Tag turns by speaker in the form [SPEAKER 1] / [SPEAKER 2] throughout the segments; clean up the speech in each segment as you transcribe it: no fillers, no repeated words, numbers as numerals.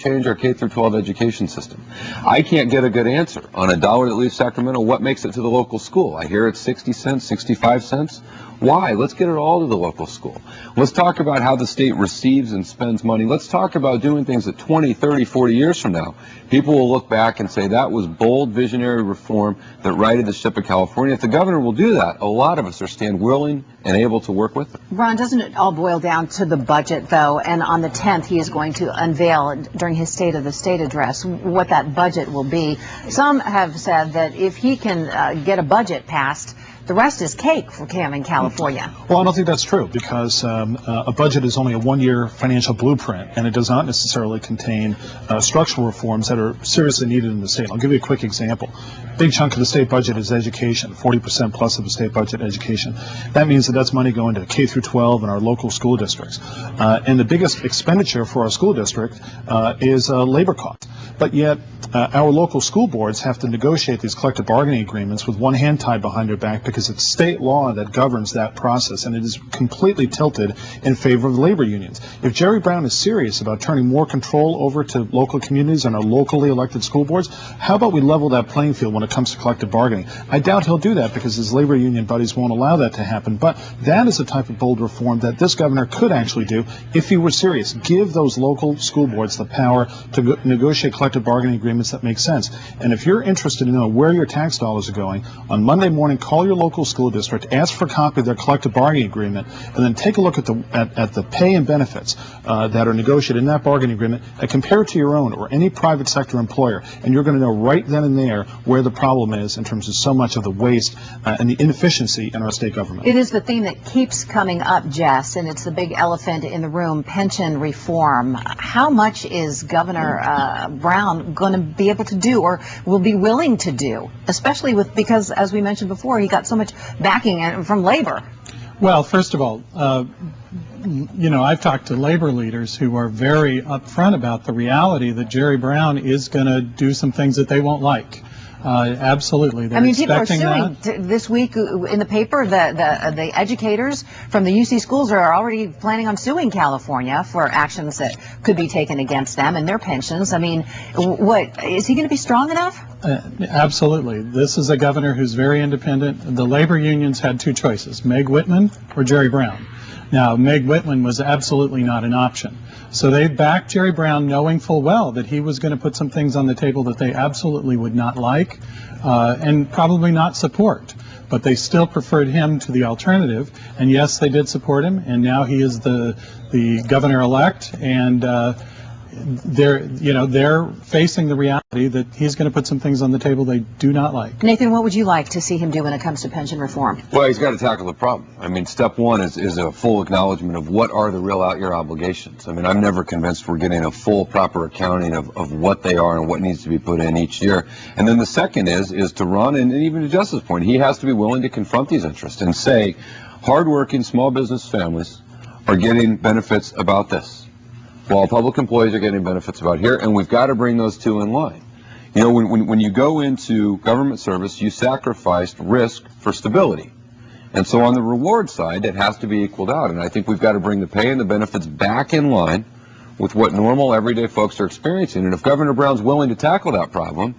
[SPEAKER 1] change our K through 12 education system. I can't get a good answer on a dollar that leaves Sacramento. What makes it to the local school? I hear it's 60 cents, 65 cents. Why? Let's get it all to the local school. Let's talk about how the state receives and spends money. Let's talk about doing things that 20, 30, 40 years from now, people will look back and say that was bold, visionary reform that righted the ship of California. If the governor will do that, a lot of us are stand willing and able to work with him.
[SPEAKER 2] Ron, doesn't it all boil down to the budget, though? And on the 10th, he is going to unveil during his State of the State address what that budget will be. Some have said that if he can get a budget passed, the rest is cake for Cam in California.
[SPEAKER 3] Well, I don't think that's true, because a budget is only a one-year financial blueprint, and it does not necessarily contain structural reforms that are seriously needed in the state. I'll give you a quick example. Big chunk of the state budget is education, 40% plus of the state budget education. That means that that's money going to K through 12 and our local school districts. And the biggest expenditure for our school district is labor costs. But yet, our local school boards have to negotiate these collective bargaining agreements with one hand tied behind their back, because it's state law that governs that process, and it is completely tilted in favor of labor unions. If Jerry Brown is serious about turning more control over to local communities and our locally elected school boards, how about we level that playing field when it comes to collective bargaining? I doubt he'll do that, because his labor union buddies won't allow that to happen, but that is the type of bold reform that this governor could actually do if he were serious. Give those local school boards the power to negotiate collective bargaining agreements that make sense. And if you're interested to know where your tax dollars are going, on Monday morning, call your local school district, ask for a copy of their collective bargaining agreement, and then take a look at the pay and benefits that are negotiated in that bargaining agreement, and compare it to your own or any private sector employer, and you're going to know right then and there where the problem is in terms of so much of the waste and the inefficiency in our state government.
[SPEAKER 2] It is the theme that keeps coming up, Jess, and it's the big elephant in the room, pension reform. How much is Governor Brown going to be able to do, or will be willing to do, especially because, as we mentioned before, he got so much backing from labor?
[SPEAKER 4] Well, first of all, I've talked to labor leaders who are very upfront about the reality that Jerry Brown is going to do some things that they won't like. Absolutely. They're
[SPEAKER 2] people are suing
[SPEAKER 4] that.
[SPEAKER 2] This week in the paper. The educators from the UC schools are already planning on suing California for actions that could be taken against them and their pensions. I mean, what is he going to be strong enough?
[SPEAKER 4] Absolutely. This is a governor who's very independent. The labor unions had two choices: Meg Whitman or Jerry Brown. Now, Meg Whitman was absolutely not an option. So they backed Jerry Brown, knowing full well that he was going to put some things on the table that they absolutely would not like and probably not support. But they still preferred him to the alternative. And yes, they did support him. And now he is the governor-elect. And they're facing the reality that he's going to put some things on the table they do not like.
[SPEAKER 2] Nathan, what would you like to see him do when it comes to pension reform?
[SPEAKER 1] Well, he's got to tackle the problem. I mean, step one is a full acknowledgement of what are the real out-year obligations. I mean, I'm never convinced we're getting a full, proper accounting of what they are and what needs to be put in each year. And then the second is to run, and even to Justice's point, he has to be willing to confront these interests and say, hardworking small business families are getting benefits about this, while public employees are getting benefits about here, and we've got to bring those two in line. You know, when you go into government service, you sacrificed risk for stability. And so on the reward side, it has to be equaled out. And I think we've got to bring the pay and the benefits back in line with what normal, everyday folks are experiencing. And if Governor Brown's willing to tackle that problem,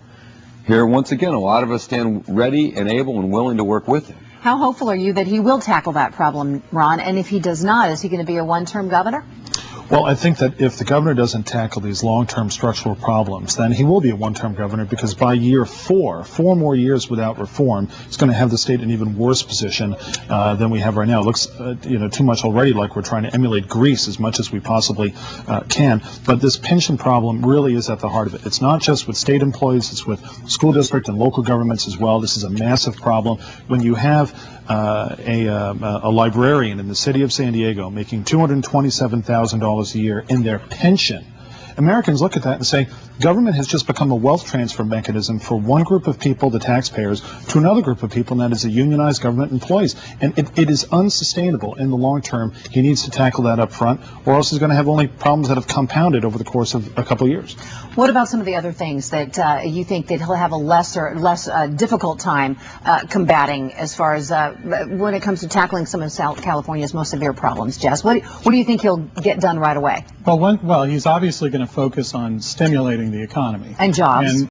[SPEAKER 1] here, once again, a lot of us stand ready and able and willing to work with him.
[SPEAKER 2] How hopeful are you that he will tackle that problem, Ron? And if he does not, is he going to be a one-term governor?
[SPEAKER 3] Well, I think that if the governor doesn't tackle these long-term structural problems, then he will be a one-term governor, because by year four more years without reform, it's going to have the state in an even worse position than we have right now. It looks, too much already like we're trying to emulate Greece as much as we possibly can. But this pension problem really is at the heart of it. It's not just with state employees, it's with school district and local governments as well. This is a massive problem. When you have a librarian in the city of San Diego making $227,000 a year in their pension, Americans look at that and say, government has just become a wealth transfer mechanism for one group of people, the taxpayers, to another group of people, and that is the unionized government employees. And it is unsustainable in the long term. He needs to tackle that up front, or else he's going to have only problems that have compounded over the course of a couple of years.
[SPEAKER 2] What about some of the other things that you think that he'll have a less difficult time combating, as far as when it comes to tackling some of California's most severe problems? Jess, what do you think he'll get done right away?
[SPEAKER 4] Well, he's obviously going to focus on stimulating the economy.
[SPEAKER 2] And jobs.
[SPEAKER 4] And